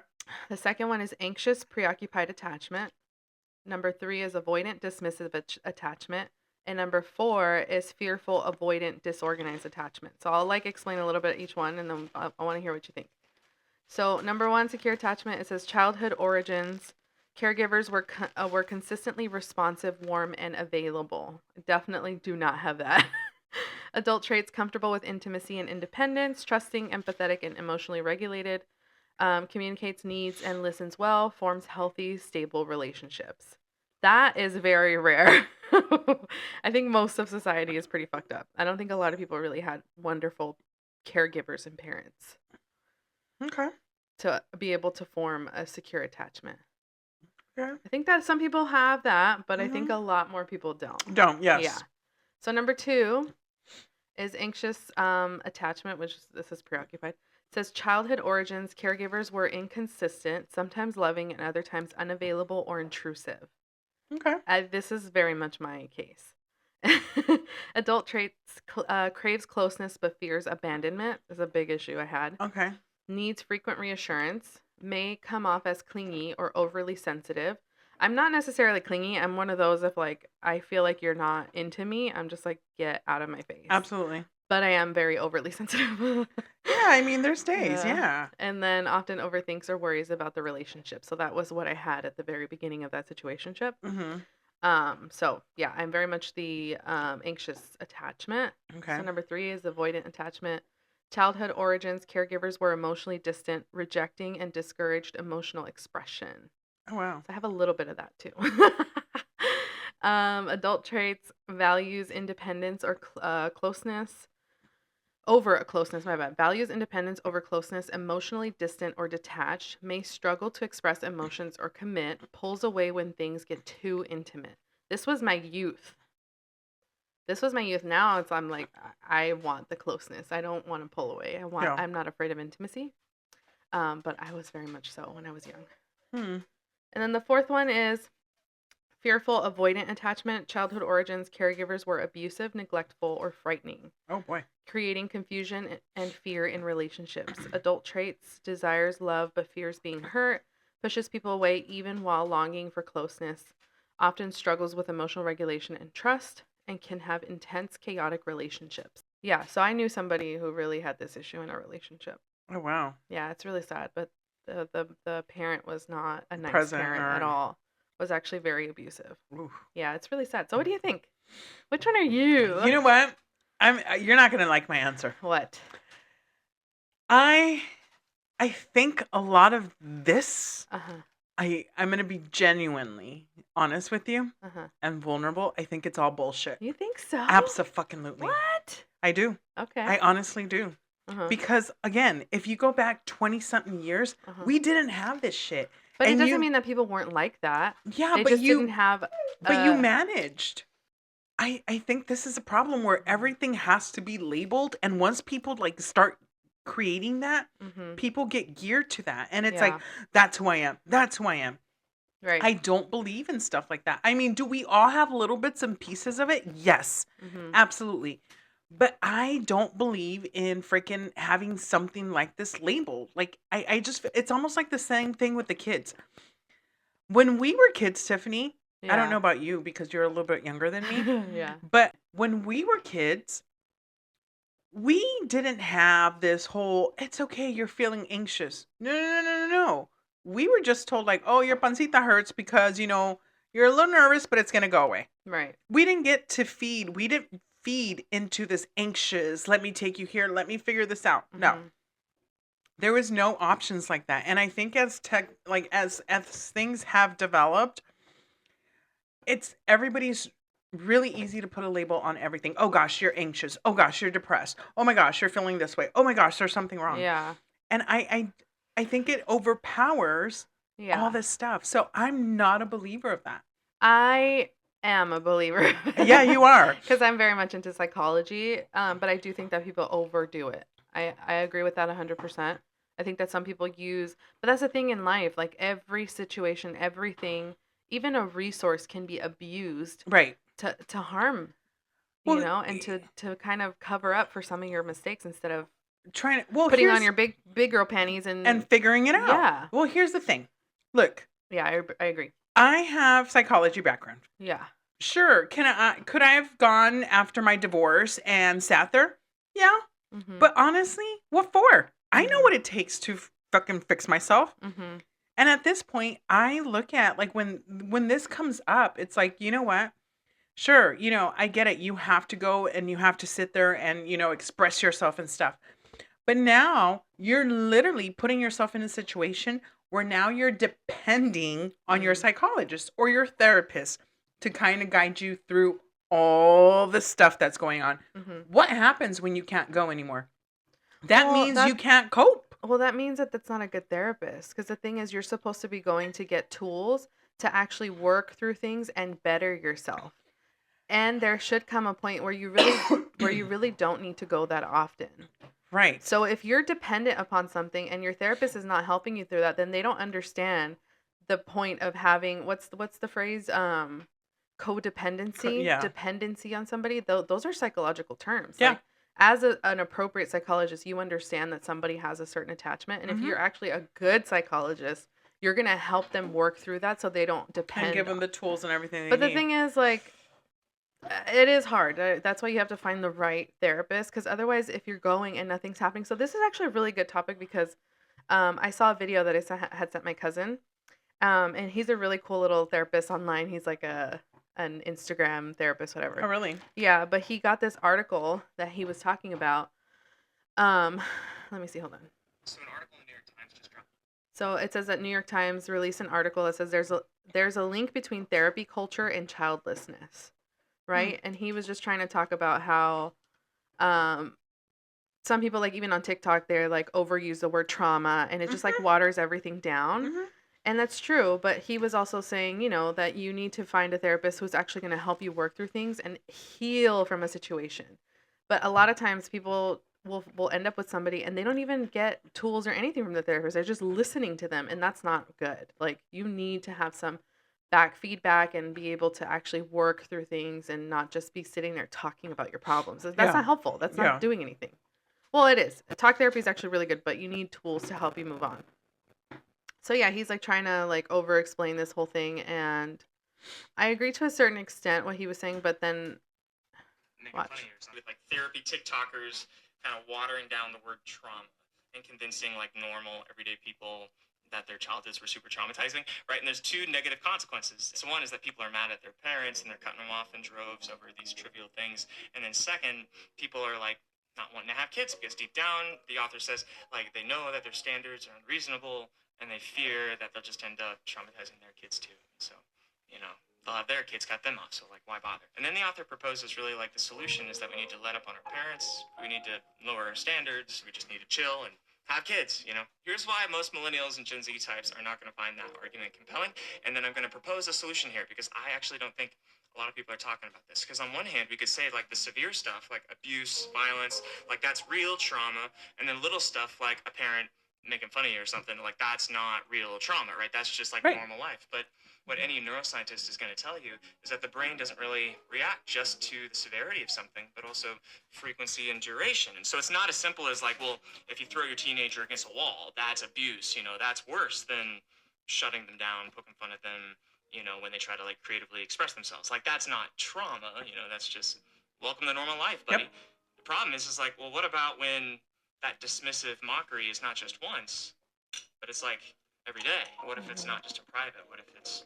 Speaker 2: The second one is anxious, preoccupied attachment. Number 3 is avoidant, dismissive attachment. And number 4 is fearful, avoidant, disorganized attachment. So I'll like explain a little bit each one and then I want to hear what you think. So number 1, secure attachment, it says childhood origins. Caregivers were consistently responsive, warm, and available. Definitely do not have that. Adult traits: comfortable with intimacy and independence, trusting, empathetic, and emotionally regulated. Communicates needs and listens well, forms healthy, stable relationships. That is very rare. I think most of society is pretty fucked up. I don't think a lot of people really had wonderful caregivers and parents
Speaker 1: Okay.
Speaker 2: to be able to form a secure attachment.
Speaker 1: Okay.
Speaker 2: I think that some people have that, but I think
Speaker 1: Mhm.
Speaker 2: a lot more people don't.
Speaker 1: Don't.
Speaker 2: Yeah.
Speaker 1: Yes.
Speaker 2: So number 2 is anxious attachment, which this is preoccupied. It says childhood origins: caregivers were inconsistent, sometimes loving and other times unavailable or intrusive.
Speaker 1: Okay.
Speaker 2: This is very much my case. Adult traits: craves closeness but fears abandonment is a big issue I had.
Speaker 1: Okay.
Speaker 2: Needs frequent reassurance. may come off as clingy or overly sensitive. I'm not necessarily clingy. I'm one of those, if like I feel like you're not into me, I'm just like, get out of my face.
Speaker 1: Absolutely.
Speaker 2: But I am very overly sensitive.
Speaker 1: Yeah, I mean, there's days.
Speaker 2: Yeah.
Speaker 1: Yeah.
Speaker 2: And then often overthinks or worries about the relationship. So that was what I had at the very beginning of that situationship.
Speaker 1: Mm-hmm.
Speaker 2: So yeah, I'm very much the anxious attachment.
Speaker 1: Okay.
Speaker 2: So number 3 is avoidant attachment. Childhood origins, caregivers were emotionally distant, rejecting and discouraged emotional expression.
Speaker 1: Oh, wow.
Speaker 2: So I have a little bit of that too. Adult traits, values independence or closeness over a closeness, my bad. Values independence over closeness, emotionally distant or detached, may struggle to express emotions or commit, pulls away when things get too intimate. This was my youth. Now I'm like, I want the closeness. I don't want to pull away.
Speaker 1: Yeah.
Speaker 2: I'm not afraid of intimacy. But I was very much so when I was young.
Speaker 1: Hmm.
Speaker 2: And then the 4th one is fearful, avoidant attachment. Childhood origins, caregivers were abusive, neglectful, or frightening,
Speaker 1: Oh, boy.
Speaker 2: creating confusion and fear in relationships. Adult traits, desires love but fears being hurt, pushes people away even while longing for closeness, often struggles with emotional regulation and trust, and can have intense, chaotic relationships. Yeah, so I knew somebody who really had this issue in a relationship.
Speaker 1: Oh, wow.
Speaker 2: Yeah, it's really sad, but the parent was not a nice
Speaker 1: Present
Speaker 2: parent at
Speaker 1: or...
Speaker 2: all. Was actually very abusive.
Speaker 1: Oof.
Speaker 2: Yeah, it's really sad. So what do you think? Which one are you?
Speaker 1: You know what? You're not gonna like my answer.
Speaker 2: What?
Speaker 1: I think a lot of this.
Speaker 2: Uh-huh.
Speaker 1: I'm gonna be genuinely honest with you
Speaker 2: Uh-huh.
Speaker 1: and vulnerable. I think it's all bullshit.
Speaker 2: You think so?
Speaker 1: Abso-fucking-lutely.
Speaker 2: What?
Speaker 1: I do.
Speaker 2: Okay.
Speaker 1: I honestly do.
Speaker 2: Uh-huh.
Speaker 1: Because again, if you go back 20-something years,
Speaker 2: Uh-huh.
Speaker 1: we didn't have this shit.
Speaker 2: But
Speaker 1: And
Speaker 2: it doesn't mean that people weren't like that.
Speaker 1: Yeah,
Speaker 2: They
Speaker 1: but
Speaker 2: just
Speaker 1: you
Speaker 2: didn't have
Speaker 1: but you managed. I think this is a problem where everything has to be labeled, and once people like start creating that,
Speaker 2: Mhm.
Speaker 1: people get geared to that. And it's
Speaker 2: Yeah.
Speaker 1: like, that's who I am. That's who I am.
Speaker 2: Right.
Speaker 1: I don't believe in stuff like that. I mean, do we all have little bits and pieces of it? Yes,
Speaker 2: Mhm.
Speaker 1: absolutely. But I don't believe in freaking having something like this labeled. Like, I just, it's almost like the same thing with the kids. When we were kids, Tiffany, I don't know about you because you're a little bit younger than me,
Speaker 2: Yeah.
Speaker 1: but when we were kids, we didn't have this whole, it's okay, you're feeling anxious. No, no, no, no, no, no. We were just told, like, oh, your pancita hurts because, you're a little nervous, but it's going to go away.
Speaker 2: Right.
Speaker 1: We didn't get to feed. We didn't feed into this anxious, let me take you here, let me figure this out. No.
Speaker 2: Mhm.
Speaker 1: There was no options like that. And I think as things have developed, it's everybody's really easy to put a label on everything. Oh gosh, you're anxious. Oh gosh, you're depressed. Oh my gosh, you're feeling this way. Oh my gosh, there's something wrong.
Speaker 2: Yeah.
Speaker 1: And I think it overpowers
Speaker 2: Yeah.
Speaker 1: all this stuff. So I'm not a believer of that.
Speaker 2: I am a believer.
Speaker 1: Yeah, you are.
Speaker 2: Because I'm very much into psychology, but I do think that people overdo it. I agree with that 100%. I think that some people use, but that's the thing in life. Like every situation, everything, even a resource can be abused
Speaker 1: Right.
Speaker 2: to harm,
Speaker 1: Well,
Speaker 2: and to kind of cover up for some of your mistakes instead of
Speaker 1: putting
Speaker 2: on your big girl panties
Speaker 1: and figuring it out.
Speaker 2: Yeah.
Speaker 1: Well, here's the thing. Look,
Speaker 2: Yeah, I agree.
Speaker 1: I have psychology background.
Speaker 2: Yeah.
Speaker 1: Sure, could I have gone after my divorce and sat there? Yeah.
Speaker 2: Mhm.
Speaker 1: But honestly, what for? I know what it takes to fucking fix myself.
Speaker 2: Mhm.
Speaker 1: And at this point, I look at like when this comes up, it's like, you know what? Sure, I get it. You have to go and you have to sit there and, express yourself and stuff. But now you're literally putting yourself in a situation where now you're depending on your psychologist or your therapist to kind of guide you through all the stuff that's going on.
Speaker 2: Mhm.
Speaker 1: What happens when you can't go anymore? That
Speaker 2: Well,
Speaker 1: means you can't cope.
Speaker 2: Well, that means that that's not a good therapist because the thing is you're supposed to be going to get tools to actually work through things and better yourself. And there should come a point where you really don't need to go that often.
Speaker 1: Right.
Speaker 2: So if you're dependent upon something and your therapist is not helping you through that, then they don't understand the point of having what's the phrase codependency,
Speaker 1: Yeah.
Speaker 2: dependency on somebody. Those are psychological terms.
Speaker 1: Yeah.
Speaker 2: Like, as an appropriate psychologist, you understand that somebody has a certain attachment. And if
Speaker 1: Mm-hmm.
Speaker 2: you're actually a good psychologist, you're going to help them work through that so they don't
Speaker 1: And give
Speaker 2: depend.
Speaker 1: them the tools and everything they
Speaker 2: But the
Speaker 1: need.
Speaker 2: thing is, like, it is hard. That's why you have to find the right therapist, because otherwise, if you're going and nothing's happening. So, this is actually a really good topic because I saw a video that had sent my cousin. And he's a really cool little therapist online. He's like an Instagram therapist,
Speaker 1: Oh,
Speaker 2: whatever.
Speaker 1: really?
Speaker 2: Yeah, but he got this article that he was talking about. Um, let me see. Hold on. So an article in the New York Times just dropped. So it says that New York Times released an article that says there's a link between therapy culture and childlessness,
Speaker 1: Hmm.
Speaker 2: right? And he was just trying to talk about how um some people, like, even on TikTok, they're like overuse the word trauma and it just like
Speaker 1: Mm-hmm.
Speaker 2: waters everything down.
Speaker 1: Mm-hmm.
Speaker 2: And that's true, but he was also saying, that you need to find a therapist who's actually going to help you work through things and heal from a situation. But a lot of times people will end up with somebody and they don't even get tools or anything from the therapist. They're just listening to them, and that's not good. Like, you need to have some back feedback and be able to actually work through things and not just be sitting there talking about your problems. That's
Speaker 1: Yeah.
Speaker 2: not helpful. That's not
Speaker 1: Yeah.
Speaker 2: doing anything. Well, it is. Talk therapy is actually really good, but you need tools to help you move on. So yeah, he's like trying to like over explain this whole thing, and I agree to a certain extent what he was saying, but then
Speaker 3: making
Speaker 2: watch.
Speaker 3: fun of you or something. With like therapy TikTokers kind of watering down the word trauma and convincing like normal everyday people that their childhoods were super traumatizing, right? And there's two negative consequences. So one is that people are mad at their parents and they're cutting them off in droves over these trivial things. And then second, people are like not wanting to have kids because deep down the author says like they know that their standards are unreasonable and they fear that they'll just end up traumatizing their kids too. So, you know, they'll have their kids cut them off, so like why bother? And then the author proposes really like the solution is that we need to let up on our parents, we need to lower our standards, we just need to chill and have kids. Here's why most millennials and Gen Z types are not going to find that argument compelling, and then I'm going to propose a solution here because I actually don't think a lot of people are talking about this. Because on one hand, we could say like the severe stuff, like abuse, violence, like that's real trauma, and then little stuff like a parent making fun of you or something, like that's not real trauma, right? That's just like
Speaker 1: Right.
Speaker 3: normal life. But what any neuroscientist is going to tell you is that the brain doesn't really react just to the severity of something, but also frequency and duration. And so it's not as simple as like, well, if you throw your teenager against a wall, that's abuse. That's worse than shutting them down, poking fun at them, when they try to like creatively express themselves. Like that's not trauma. That's just welcome to normal life,
Speaker 1: Yep.
Speaker 3: buddy. The problem is like, well, what about when that dismissive mockery is not just once, but it's like every day? What if it's not just in private? What if it's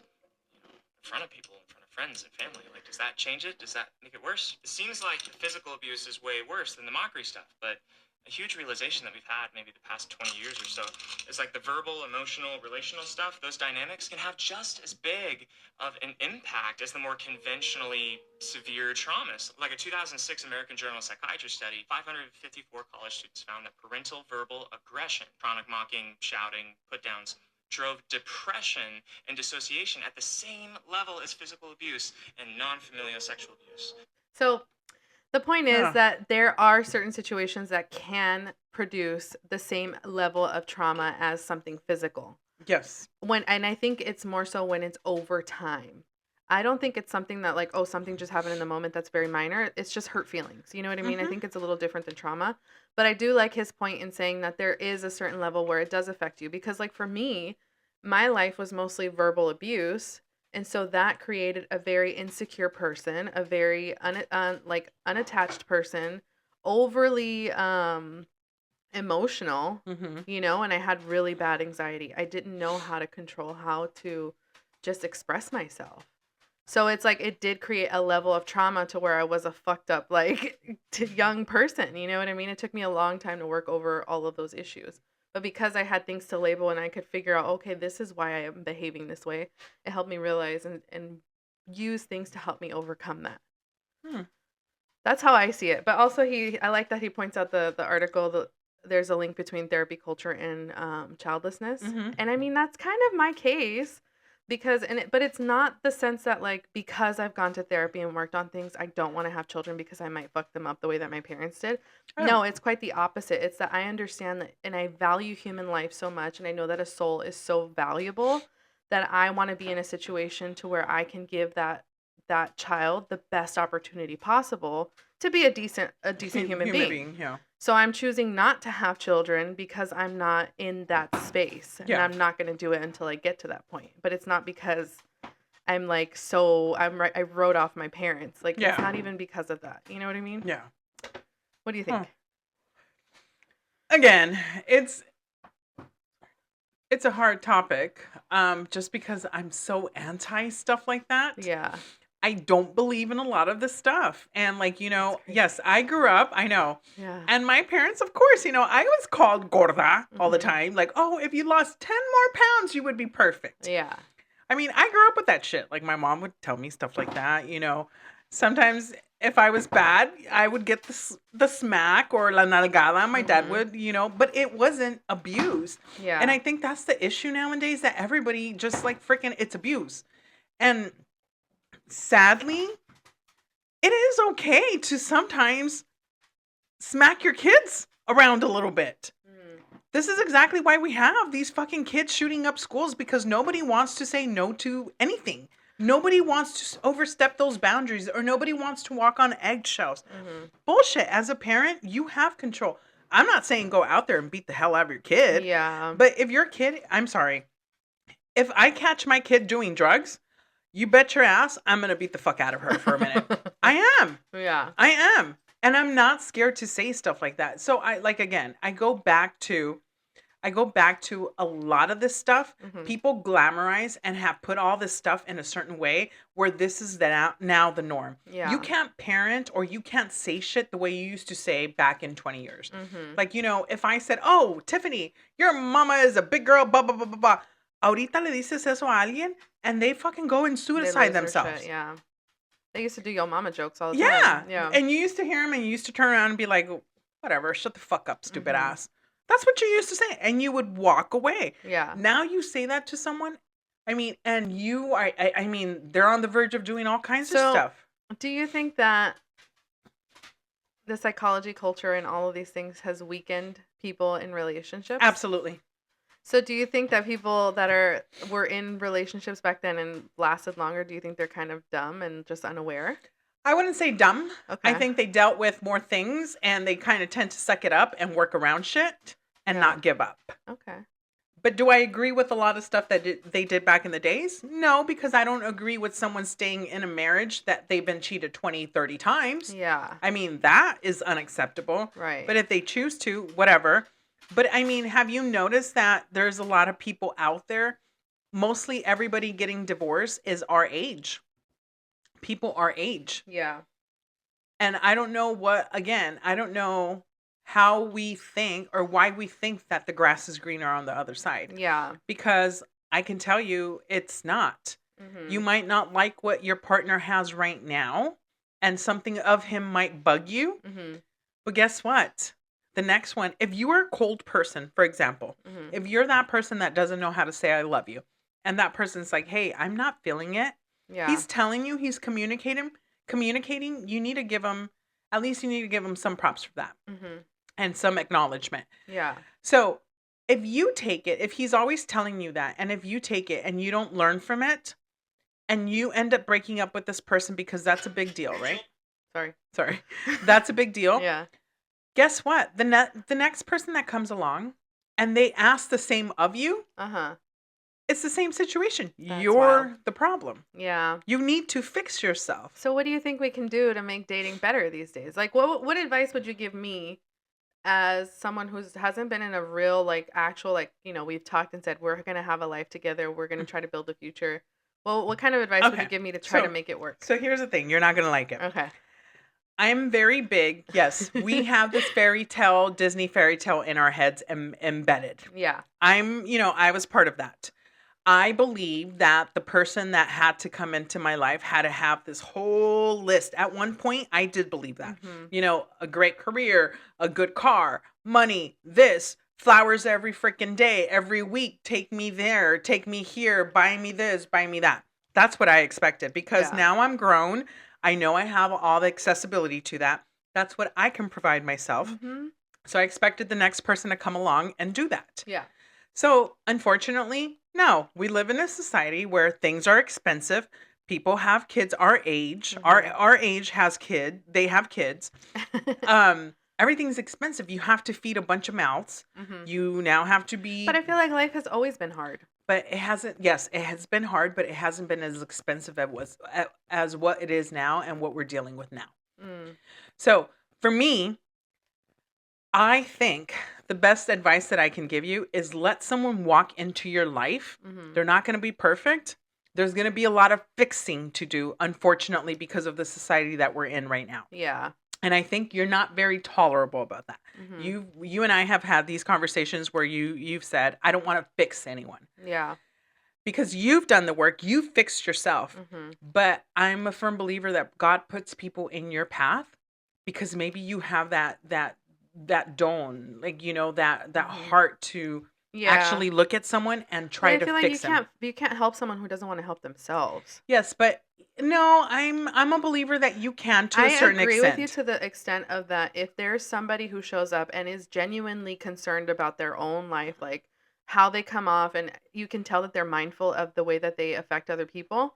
Speaker 3: in front of people, in front of friends and family? Like, does that change it? Does that make it worse? It seems like the physical abuse is way worse than the mockery stuff, but a huge realization that we've had maybe the past 20 years or so is like the verbal, emotional, relational stuff, those dynamics can have just as big of an impact as the more conventionally severe traumas. Like a 2006 American Journal of Psychiatry study, 554 college students found that parental verbal aggression, chronic mocking, shouting, put downs, drove depression and dissociation at the same level as physical abuse and non-familial sexual abuse.
Speaker 2: So the point is
Speaker 1: Yeah.
Speaker 2: that there are certain situations that can produce the same level of trauma as something physical.
Speaker 1: Yes.
Speaker 2: And I think it's more so when it's over time. I don't think it's something that like, oh, something just happened in the moment that's very minor. It's just hurt feelings. You know what I mean? I
Speaker 1: Mm-hmm.
Speaker 2: think it's a little different than trauma. But I do like his point in saying that there is a certain level where it does affect you. Because like for me, my life was mostly verbal abuse. And so that created a very insecure person, a very like unattached person, overly emotional,
Speaker 1: Mm-hmm.
Speaker 2: and I had really bad anxiety. I didn't know how to control, how to just express myself. So it's like it did create a level of trauma to where I was a fucked up like young person, you know what I mean? It took me a long time to work over all of those issues. But because I had things to label and I could figure out, okay, this is why I am behaving this way, it helped me realize and use things to help me overcome that.
Speaker 1: Hmm.
Speaker 2: That's how I see it. But also, I like that he points out the article that there's a link between therapy culture and childlessness,
Speaker 1: Mm-hmm.
Speaker 2: and I mean that's kind of my case because but it's not the sense that like because I've gone to therapy and worked on things, I don't want to have children because I might fuck them up the way that my parents did.
Speaker 1: Oh.
Speaker 2: No, it's quite the opposite. It's that I understand that and I value human life so much, and I know that a soul is so valuable that I want to be in a situation to where I can give that child the best opportunity possible to be a decent human being.
Speaker 1: Yeah.
Speaker 2: So I'm choosing not to have children because I'm not in that space, and
Speaker 1: Yeah.
Speaker 2: I'm not going to do it until I get to that point. But it's not because I'm like I wrote off my parents. Like,
Speaker 1: Yeah.
Speaker 2: it's not even because of that. You know what I mean?
Speaker 1: Yeah.
Speaker 2: What do you think?
Speaker 1: Huh. Again, it's a hard topic. Just because I'm so anti stuff like that.
Speaker 2: Yeah.
Speaker 1: I don't believe in a lot of this stuff. And like,
Speaker 2: That's crazy.
Speaker 1: yes, I grew up, I know.
Speaker 2: Yeah.
Speaker 1: And my parents, of course, I was called gorda all the
Speaker 2: Mhm.
Speaker 1: time. Like, oh, if you lost 10 more pounds, you would be perfect.
Speaker 2: Yeah.
Speaker 1: I mean, I grew up with that shit. Like, my mom would tell me stuff like that, Sometimes if I was bad, I would get the smack or la nalgada. My dad would, but it wasn't abuse.
Speaker 2: Yeah.
Speaker 1: And I think that's the issue nowadays, that everybody just like freaking, it's abuse. And sadly, it is okay to sometimes smack your kids around a little bit. This is exactly why we have these fucking kids shooting up schools, because nobody wants to say no to anything. Nobody wants to overstep those boundaries, or nobody wants to walk on eggshells. Bullshit. As a parent, you have control. I'm not saying go out there and beat the hell out of your kid.
Speaker 2: Yeah.
Speaker 1: But if your kid, I'm sorry, if I catch my kid doing drugs, you bet your ass I'm going to beat the fuck out of her for a minute. I am.
Speaker 2: Yeah.
Speaker 1: I am. And I'm not scared to say stuff like that. So I go back to a lot of this stuff. People glamorize and have put all this stuff in a certain way where this is now the norm.
Speaker 2: Yeah.
Speaker 1: You can't parent or you can't say shit the way you used to say back in 20 years. Like, if I said, oh, Tiffany, your mama is a big girl, blah, blah, blah, blah, blah. Ahorita le dices eso a alguien and they fucking go and
Speaker 2: They
Speaker 1: suicide
Speaker 2: lose their
Speaker 1: themselves.
Speaker 2: shit, yeah. They used to do yo mama jokes all the
Speaker 1: Yeah.
Speaker 2: time. Yeah.
Speaker 1: And you used to hear them and you used to turn around and be like, whatever, shut the fuck up, stupid ass. That's what you used to say. And you would walk away.
Speaker 2: Yeah.
Speaker 1: Now you say that to someone. I mean, and you are, I mean, they're on the verge of doing all kinds of stuff.
Speaker 2: Do you think that the psychology culture and all of these things has weakened people in relationships?
Speaker 1: Absolutely.
Speaker 2: So do you think that people that were in relationships back then and lasted longer, do you think they're kind of dumb and just unaware?
Speaker 1: I wouldn't say dumb.
Speaker 2: Okay.
Speaker 1: I think they dealt with more things and they kind of tend to suck it up and work around shit and not give up.
Speaker 2: Okay.
Speaker 1: But do I agree with a lot of stuff that they did back in the days? No, because I don't agree with someone staying in a marriage that they've been cheated 20, 30 times.
Speaker 2: Yeah.
Speaker 1: I mean, that is unacceptable.
Speaker 2: Right.
Speaker 1: But if they choose to, whatever. But I mean, have you noticed that there's a lot of people out there, mostly everybody getting divorced is our age. People our age.
Speaker 2: Yeah.
Speaker 1: And I don't know I don't know how we think or why we think that the grass is greener on the other side.
Speaker 2: Yeah.
Speaker 1: Because I can tell you it's not. You might not like what your partner has right now, and something of him might bug you. But guess what? The next one, if you are a cold person, for example, if you're that person that doesn't know how to say I love you, and that person's like, hey, I'm not feeling it.
Speaker 2: Yeah.
Speaker 1: He's telling you, he's communicating, you need to give him, at least you need to give him some props for that. And some acknowledgement.
Speaker 2: Yeah.
Speaker 1: So if you take it, if he's always telling you that, and if you take it and you don't learn from it, and you end up breaking up with this person because that's a big deal, right? Sorry. That's a big deal.
Speaker 2: Yeah.
Speaker 1: Guess what? The next person that comes along and they ask the same of you, it's the same situation.
Speaker 2: That's
Speaker 1: You're
Speaker 2: wild.
Speaker 1: the problem.
Speaker 2: Yeah.
Speaker 1: You need to fix yourself.
Speaker 2: So what do you think we can do to make dating better these days? Like, what advice would you give me as someone who hasn't been in a real, like, actual, like, we've talked and said, we're going to have a life together. We're going to try to build a future. Well, what kind of advice would you give me to try to make it work?
Speaker 1: So here's the thing. You're not going to like it.
Speaker 2: Okay.
Speaker 1: I'm very big. Yes, we have this Disney fairy tale in our heads embedded.
Speaker 2: Yeah.
Speaker 1: I was part of that. I believe that the person that had to come into my life had to have this whole list. At one point, I did believe that. A great career, a good car, money, this, flowers every freaking day, every week, take me there, take me here, buy me this, buy me that. That's what I expected because now I'm grown. I know I have all the accessibility to that. That's what I can provide myself. So I expected the next person to come along and do that.
Speaker 2: Yeah.
Speaker 1: So unfortunately, no, we live in a society where things are expensive. People have kids our age. Our age has they have kids. Everything's expensive. You have to feed a bunch of mouths. You now have to be.
Speaker 2: But I feel like life has always been hard.
Speaker 1: But it hasn't. Yes, it has been hard, but it hasn't been as expensive as what it is now and what we're dealing with now. So for me, I think the best advice that I can give you is let someone walk into your life. They're not going to be perfect. There's going to be a lot of fixing to do, unfortunately, because of the society that we're in right now.
Speaker 2: Yeah.
Speaker 1: And I think you're not very tolerable about that. You and I have had these conversations where you've said, I don't want to fix anyone.
Speaker 2: Yeah.
Speaker 1: Because you've done the work, you've fixed yourself. But I'm a firm believer that God puts people in your path because maybe you have that dawn, like, you know, that heart to actually look at someone and try to fix them.
Speaker 2: You can't help someone who doesn't want to help themselves.
Speaker 1: Yes, but no, I'm a believer that you can to a certain extent.
Speaker 2: I agree with you to the extent of that if there's somebody who shows up and is genuinely concerned about their own life, like how they come off, and you can tell that they're mindful of the way that they affect other people,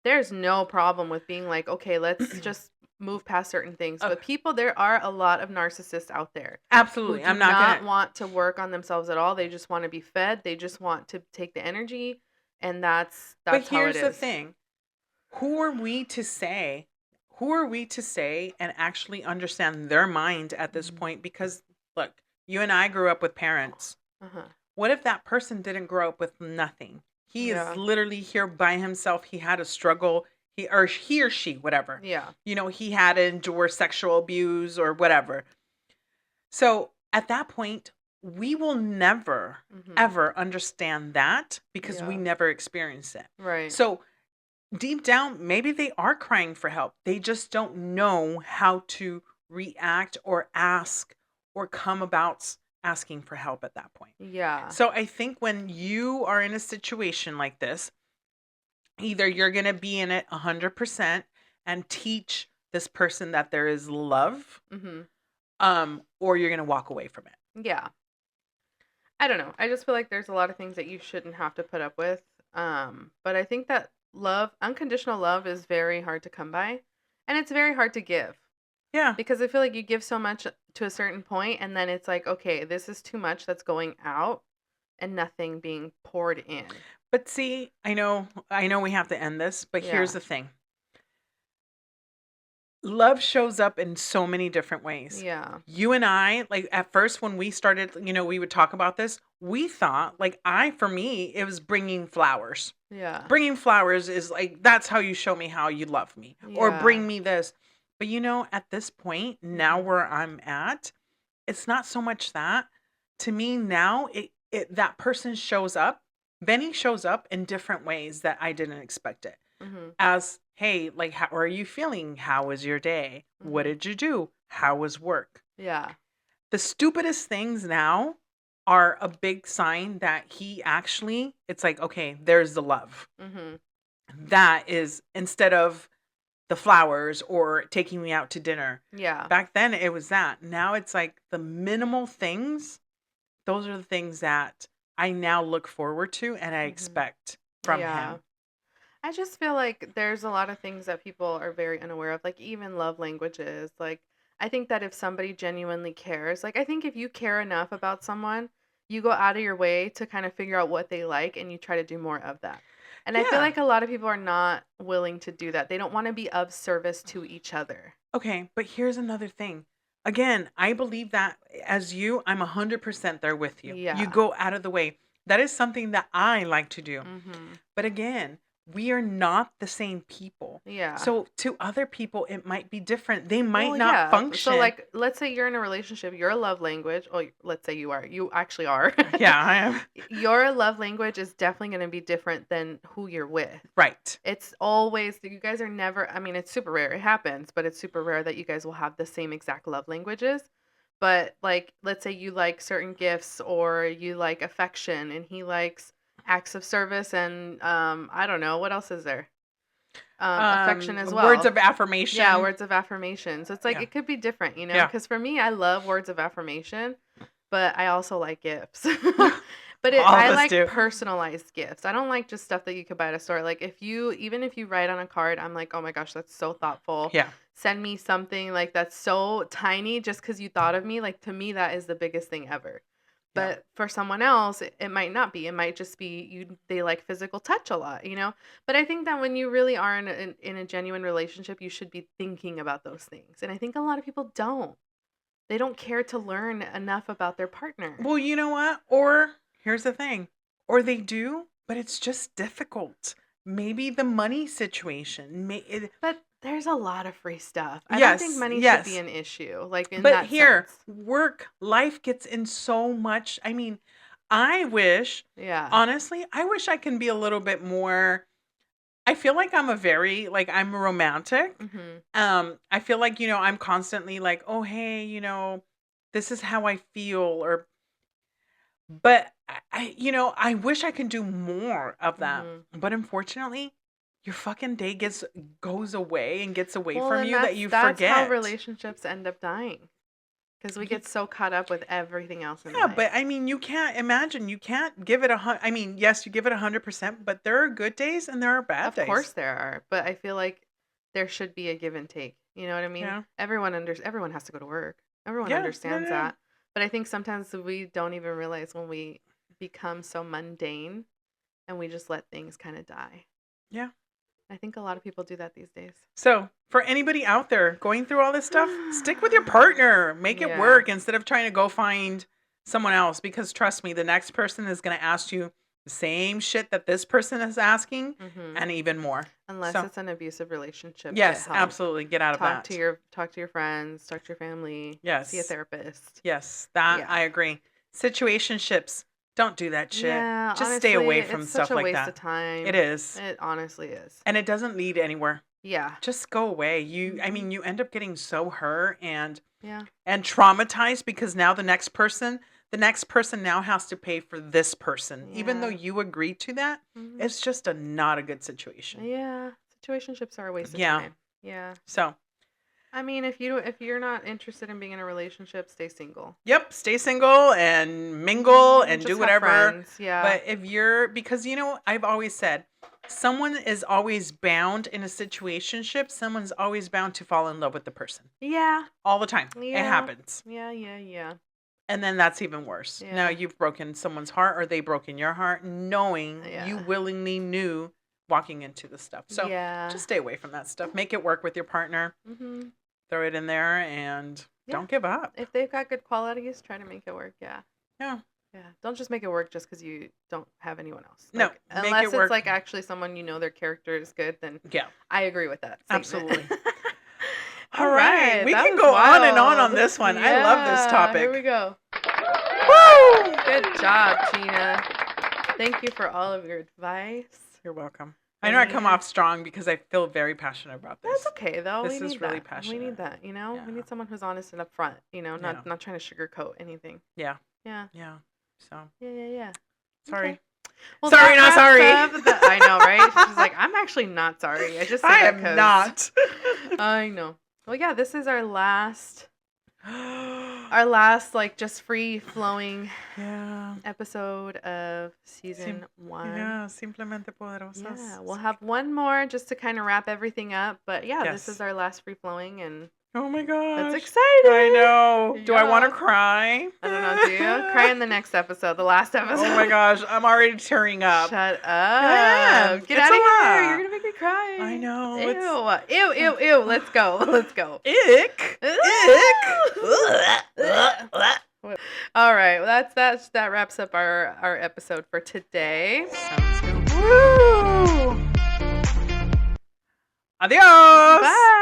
Speaker 2: there's no problem with being like, okay, let's just move past certain things. But there are a lot of narcissists out there.
Speaker 1: Absolutely.
Speaker 2: I'm not gonna want to work on themselves at all. They just want to be fed. They just want to take the energy, and that's how it is. But here's
Speaker 1: the thing. Who are we to say and actually understand their mind at this point? Because look, you and I grew up with parents. What if that person didn't grow up with nothing? He is literally here by himself. He had a struggle. He or she, whatever.
Speaker 2: Yeah.
Speaker 1: You know, he had to endure sexual abuse or whatever. So at that point, we will never, ever understand that because we never experienced it.
Speaker 2: Right.
Speaker 1: So deep down, maybe they are crying for help. They just don't know how to react or ask or come about asking for help at that point.
Speaker 2: Yeah.
Speaker 1: So I think when you are in a situation like this, either you're going to be in it 100% and teach this person that there is love, or you're going to walk away from it.
Speaker 2: Yeah. I don't know. I just feel like there's a lot of things that you shouldn't have to put up with. But I think that unconditional love is very hard to come by, and it's very hard to give.
Speaker 1: Yeah.
Speaker 2: Because I feel like you give so much to a certain point, and then it's like, okay, this is too much that's going out and nothing being poured in.
Speaker 1: But see, I know we have to end this, but here's the thing. Love shows up in so many different ways.
Speaker 2: Yeah.
Speaker 1: You and I, like at first when we started, we would talk about this, we thought for me, it was bringing flowers.
Speaker 2: Yeah.
Speaker 1: Bringing flowers is like, that's how you show me how you love me, or bring me this. But at this point, now where I'm at, it's not so much that. To me now, that person shows up. Benny shows up in different ways that I didn't expect it. As, hey, like, how are you feeling? How was your day? What did you do? How was work?
Speaker 2: Yeah.
Speaker 1: The stupidest things now are a big sign that he actually, it's like, okay, there's the love. That is, instead of the flowers or taking me out to dinner.
Speaker 2: Yeah.
Speaker 1: Back then it was that. Now it's like the minimal things. Those are the things that I now look forward to and I expect from him.
Speaker 2: I just feel like there's a lot of things that people are very unaware of, like even love languages. Like, I think that if somebody genuinely cares, like, I think if you care enough about someone, you go out of your way to kind of figure out what they like and you try to do more of that. And I feel like a lot of people are not willing to do that. They don't want to be of service to each other.
Speaker 1: Okay, but here's another thing. Again, I believe that as you, I'm 100% there with you.
Speaker 2: Yeah.
Speaker 1: You go out of the way. That is something that I like to do. But again, we are not the same people.
Speaker 2: Yeah.
Speaker 1: So to other people, it might be different. They might not function.
Speaker 2: So like, let's say you're in a relationship, your love language, or let's say you actually are.
Speaker 1: Yeah, I am.
Speaker 2: Your love language is definitely going to be different than who you're with.
Speaker 1: Right.
Speaker 2: It's always, you guys are never, I mean, it's super rare. It happens, but it's super rare that you guys will have the same exact love languages. But like, let's say you like certain gifts or you like affection and he likes acts of service and I don't know, what else is there? Affection as well.
Speaker 1: Words of affirmation.
Speaker 2: Yeah, words of affirmation. So it's like it could be different, because for me, I love words of affirmation, but I also like gifts. But
Speaker 1: All of
Speaker 2: I
Speaker 1: us
Speaker 2: like
Speaker 1: do.
Speaker 2: personalized gifts. I don't like just stuff that you could buy at a store. Like even if you write on a card, I'm like, oh my gosh, that's so thoughtful.
Speaker 1: Yeah.
Speaker 2: Send me something like that's so tiny just because you thought of me. Like to me, that is the biggest thing ever.
Speaker 1: Yeah.
Speaker 2: But for someone else, it might not be. It might just be they like physical touch a lot, you know? But I think that when you really are in a genuine relationship, you should be thinking about those things. And I think a lot of people don't. They don't care to learn enough about their partner.
Speaker 1: Well, you know what? Or here's the thing. Or they do, but it's just difficult. Maybe the money situation.
Speaker 2: But there's a lot of free stuff. I don't think
Speaker 1: Yes,
Speaker 2: money should
Speaker 1: yes.
Speaker 2: be an issue, like in
Speaker 1: But
Speaker 2: that
Speaker 1: here,
Speaker 2: sense.
Speaker 1: work, life gets in so much. I mean, I wish,
Speaker 2: Yeah.
Speaker 1: honestly, I wish I can be a little bit more. I feel like I'm romantic. I feel like, I'm constantly like, oh, hey, this is how I feel, but I wish I could do more of that. But unfortunately, your fucking day goes away and gets away
Speaker 2: Well,
Speaker 1: from
Speaker 2: and
Speaker 1: you that you
Speaker 2: that's how
Speaker 1: forget.
Speaker 2: relationships end up dying. Because we get so caught up with everything else in
Speaker 1: Yeah,
Speaker 2: life.
Speaker 1: but I mean, you can't give it I mean, yes, you give it 100%, but there are good days and there are bad days.
Speaker 2: Of course there are, but I feel like there should be a give and take. You know what I mean?
Speaker 1: Yeah.
Speaker 2: Everyone has to go to work. Everyone
Speaker 1: Yeah,
Speaker 2: understands
Speaker 1: no.
Speaker 2: that. But I think sometimes we don't even realize when we become so mundane and we just let things kind of die.
Speaker 1: Yeah.
Speaker 2: I think a lot of people do that these days.
Speaker 1: So, for anybody out there going through all this stuff, stick with your partner. Make it
Speaker 2: Yeah.
Speaker 1: work instead of trying to go find someone else. Because trust me, the next person is going to ask you the same shit that this person is asking and even more.
Speaker 2: Unless
Speaker 1: So-
Speaker 2: it's an abusive relationship.
Speaker 1: Yes,
Speaker 2: get help.
Speaker 1: absolutely. Get out of that.
Speaker 2: Talk to your friends, talk to your family.
Speaker 1: Yes.
Speaker 2: See a therapist.
Speaker 1: Yes, that
Speaker 2: Yeah.
Speaker 1: I agree. Situationships, don't do that shit.
Speaker 2: Yeah,
Speaker 1: Just stay away
Speaker 2: honestly,
Speaker 1: from
Speaker 2: it's
Speaker 1: stuff
Speaker 2: such a
Speaker 1: like
Speaker 2: waste
Speaker 1: that.
Speaker 2: of time.
Speaker 1: It is.
Speaker 2: It honestly is.
Speaker 1: And it doesn't lead anywhere.
Speaker 2: Yeah.
Speaker 1: Just go away. I
Speaker 2: Mhm.
Speaker 1: mean, you end up getting so hurt and
Speaker 2: Yeah.
Speaker 1: traumatized because now the next person now has to pay for this person. Even though
Speaker 2: Yeah.
Speaker 1: you agreed to that,
Speaker 2: Mhm.
Speaker 1: it's just not a good situation.
Speaker 2: Yeah. Situationships are a waste of
Speaker 1: Yeah.
Speaker 2: time. Yeah.
Speaker 1: So,
Speaker 2: I mean, if you're not interested in being in a relationship, stay single.
Speaker 1: yep, stay single and mingle and
Speaker 2: Just
Speaker 1: do
Speaker 2: have
Speaker 1: whatever.
Speaker 2: friends, yeah.
Speaker 1: But because I've always said, someone is always bound in a situationship. Someone's always bound to fall in love with the person
Speaker 2: Yeah.
Speaker 1: all the time. It
Speaker 2: Yeah.
Speaker 1: happens.
Speaker 2: Yeah.
Speaker 1: And then that's even worse.
Speaker 2: Yeah.
Speaker 1: Now you've broken someone's heart or they broken your heart knowing
Speaker 2: Yeah.
Speaker 1: you willingly knew walking into the stuff. So
Speaker 2: yeah.
Speaker 1: just stay away from that stuff. Make it work with your partner.
Speaker 2: Mm-hmm.
Speaker 1: Throw it in there and
Speaker 2: Yeah.
Speaker 1: don't give up.
Speaker 2: If they've got good qualities, try to make it work. Yeah.
Speaker 1: Yeah.
Speaker 2: Yeah. Don't just make it work just because you don't have anyone else.
Speaker 1: No,
Speaker 2: Like,
Speaker 1: make
Speaker 2: unless
Speaker 1: it
Speaker 2: it's
Speaker 1: work.
Speaker 2: like actually someone their character is good, then
Speaker 1: Yeah.
Speaker 2: I agree with that statement.
Speaker 1: Absolutely. All right. We can go on and on this one. I love this topic.
Speaker 2: Here we go.
Speaker 1: Woo!
Speaker 2: Good job, Gina. Thank you for all of your advice.
Speaker 1: You're welcome. I know I come off strong because I feel very passionate about this.
Speaker 2: That's okay though.
Speaker 1: This
Speaker 2: we
Speaker 1: is
Speaker 2: need
Speaker 1: really
Speaker 2: that.
Speaker 1: passionate.
Speaker 2: We need that.
Speaker 1: Yeah.
Speaker 2: We need someone who's honest and upfront. Not
Speaker 1: Yeah.
Speaker 2: trying to sugarcoat anything.
Speaker 1: Yeah.
Speaker 2: Yeah.
Speaker 1: Yeah. So,
Speaker 2: Yeah.
Speaker 1: sorry.
Speaker 2: Okay. Well,
Speaker 1: Sorry,
Speaker 2: that
Speaker 1: not sorry.
Speaker 2: wraps up I know, right? She's like, I'm actually not sorry. I just said
Speaker 1: I
Speaker 2: that
Speaker 1: am
Speaker 2: 'cause-
Speaker 1: not.
Speaker 2: I know. Well, yeah, this is our last like just free flowing
Speaker 1: Yeah.
Speaker 2: episode of season 1.
Speaker 1: Yeah, simplemente poderosas.
Speaker 2: Yeah, we'll have one more just to kind of wrap everything up. But yeah,
Speaker 1: Yes.
Speaker 2: this is our last free flowing, and
Speaker 1: Oh my gosh.
Speaker 2: that's exciting.
Speaker 1: I know. Do I want to
Speaker 2: Yeah.
Speaker 1: cry?
Speaker 2: I don't know. Do you cry in the next episode, the last episode?
Speaker 1: Oh my gosh, I'm already tearing up.
Speaker 2: Shut up!
Speaker 1: am.
Speaker 2: Get
Speaker 1: It's
Speaker 2: out of
Speaker 1: a
Speaker 2: here!
Speaker 1: lot.
Speaker 2: You're gonna make me cry.
Speaker 1: I know.
Speaker 2: Ew! Let's go.
Speaker 1: Ick.
Speaker 2: All right. Well, that wraps up our episode for today.
Speaker 1: Sounds good. Woo! Adios.
Speaker 2: Bye.